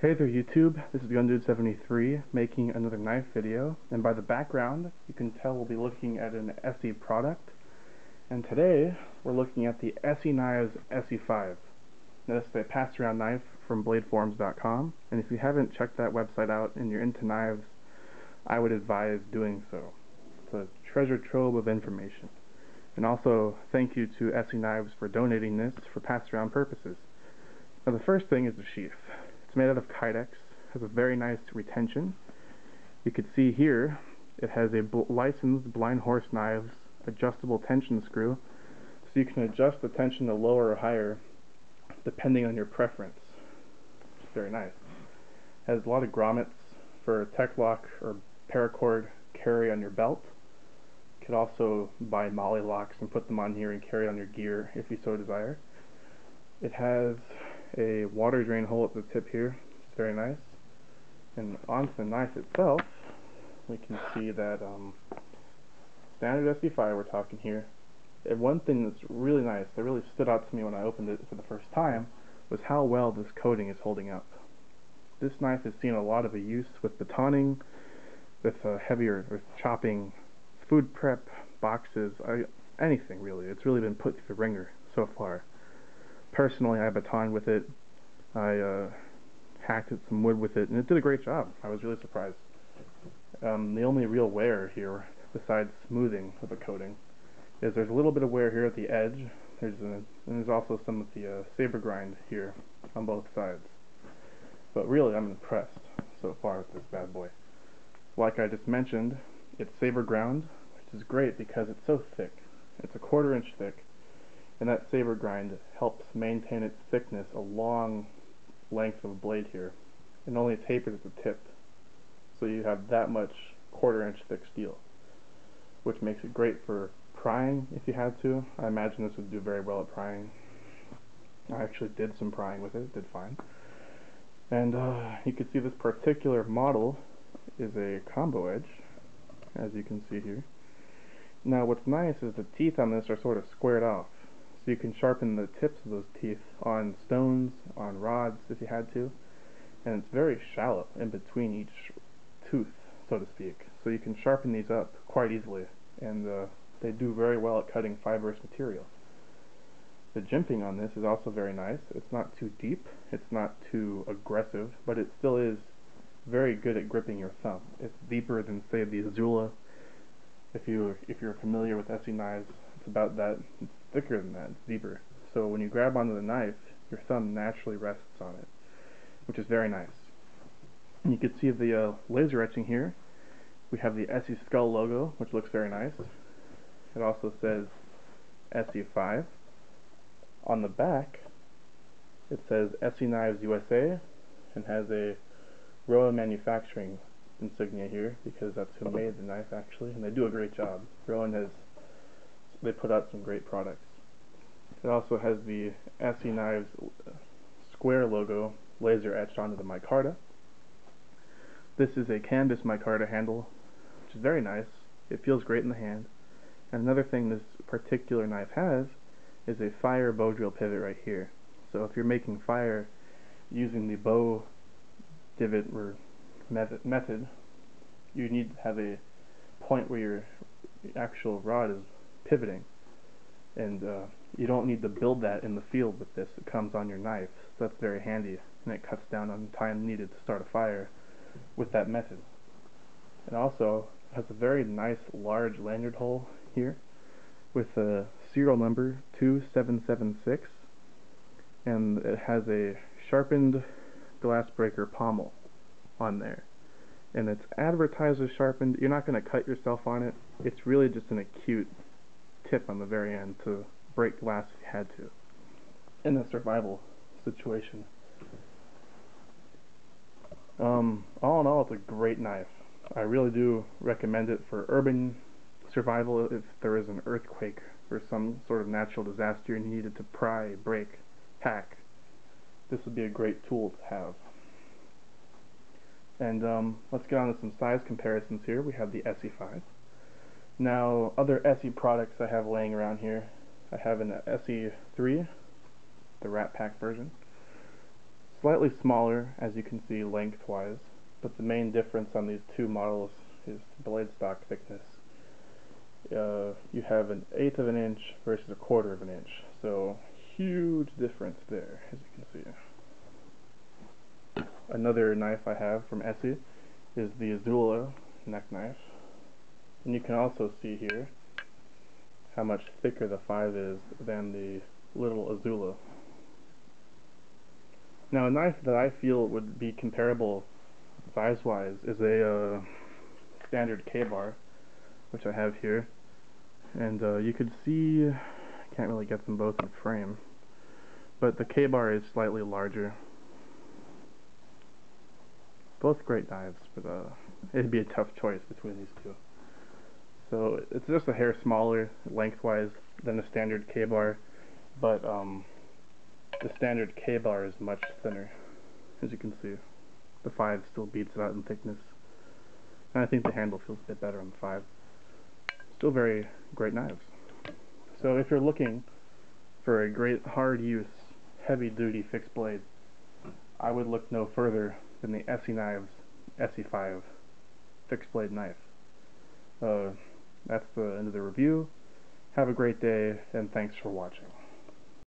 Hey there YouTube, this is GunDude73 making another knife video, and by the background you can tell we'll be looking at an ESEE product, and today we're looking at the ESEE Knives ESEE5. Now this is a pass-around knife from bladeforums.com, and if you haven't checked that website out and you're into knives, I would advise doing so. It's a treasure trove of information. And also thank you to ESEE Knives for donating this for pass-around purposes. Now the first thing is the sheath. It's made out of Kydex, has a very nice retention. You can see here it has a licensed Blind Horse Knives adjustable tension screw, so you can adjust the tension to lower or higher depending on your preference. It's very nice. It has a lot of grommets for tech lock or paracord carry on your belt. You could also buy molly locks and put them on here and carry on your gear if you so desire. It has a water drain hole at the tip here, which is very nice. And onto the knife itself, we can see that standard ESEE5 we're talking here. And one thing that's really nice, that really stood out to me when I opened it for the first time, was how well this coating is holding up. This knife has seen a lot of use with battoning, with heavier, with chopping, food prep, boxes, anything really. It's really been put through the ringer so far. Personally, I batoned with it. I hacked at some wood with it, and it did a great job. I was really surprised. The only real wear here, besides smoothing of the coating, is there's a little bit of wear here at the edge. And there's also some of the saber grind here on both sides. But really, I'm impressed so far with this bad boy. Like I just mentioned, it's saber ground, which is great because it's so thick. It's a 1/4 inch thick. And that saber grind helps maintain its thickness a long length of blade here. It only tapers at the tip, so you have that much 1/4 inch thick steel, which makes it great for prying if you had to. I imagine this would do very well at prying. I actually did some prying with it, did fine. And you can see this particular model is a combo edge, as you can see here. Now what's nice is the teeth on this are sort of squared off. So you can sharpen the tips of those teeth on stones, on rods if you had to, and it's very shallow in between each tooth, so to speak. So you can sharpen these up quite easily, and they do very well at cutting fibrous material. The jimping on this is also very nice. It's not too deep, it's not too aggressive, but it still is very good at gripping your thumb. It's deeper than, say, the Azula. If you're familiar with ESEE knives, it's about that. It's thicker than that. It's deeper. So when you grab onto the knife, your thumb naturally rests on it, which is very nice. And you can see the laser etching here. We have the ESEE skull logo, which looks very nice. It also says ESEE5. On the back, it says ESEE Knives USA, and has a Rowan Manufacturing insignia here, because that's who made the knife actually, and they do a great job. Rowan they put out some great products. It also has the ESEE Knives square logo laser etched onto the micarta. This is a canvas micarta handle, which is very nice. It feels great in the hand. And another thing this particular knife has is a fire bow drill pivot right here. So if you're making fire using the bow divot or method, you need to have a point where your actual rod is pivoting, and you don't need to build that in the field with this. It comes on your knife, so that's very handy, and it cuts down on time needed to start a fire with that method. It also has a very nice large lanyard hole here with a serial number 2776, and it has a sharpened glass breaker pommel on there, and it's advertised as sharpened. You're not going to cut yourself on it. It's really just an acute tip on the very end to break glass if you had to in a survival situation. All in all, it's a great knife. I really do recommend it for urban survival. If there is an earthquake or some sort of natural disaster and you needed to pry, break, hack, this would be a great tool to have. And let's get on to some size comparisons here. We have the ESEE5. Now, other ESEE products I have laying around here. I have an ESEE3, the Rat Pack version. Slightly smaller, as you can see, lengthwise, but the main difference on these two models is blade stock thickness. You have an 1/8 of an inch versus a 1/4 of an inch, so huge difference there, as you can see. Another knife I have from ESEE is the Azula neck knife, and you can also see here how much thicker the 5 is than the little Azula. Now, a knife that I feel would be comparable size-wise is a standard K-bar, which I have here, and you can see, I can't really get them both in frame, but the K-bar is slightly larger. Both great knives, but it'd be a tough choice between these two. So it's just a hair smaller lengthwise than the standard K-bar, but the standard K-bar is much thinner, as you can see. The 5 still beats it out in thickness, and I think the handle feels a bit better on the 5. Still very great knives. So if you're looking for a great hard-use, heavy-duty fixed blade, I would look no further than the ESEE Knives ESEE 5 fixed blade knife. That's the end of the review. Have a great day, and thanks for watching.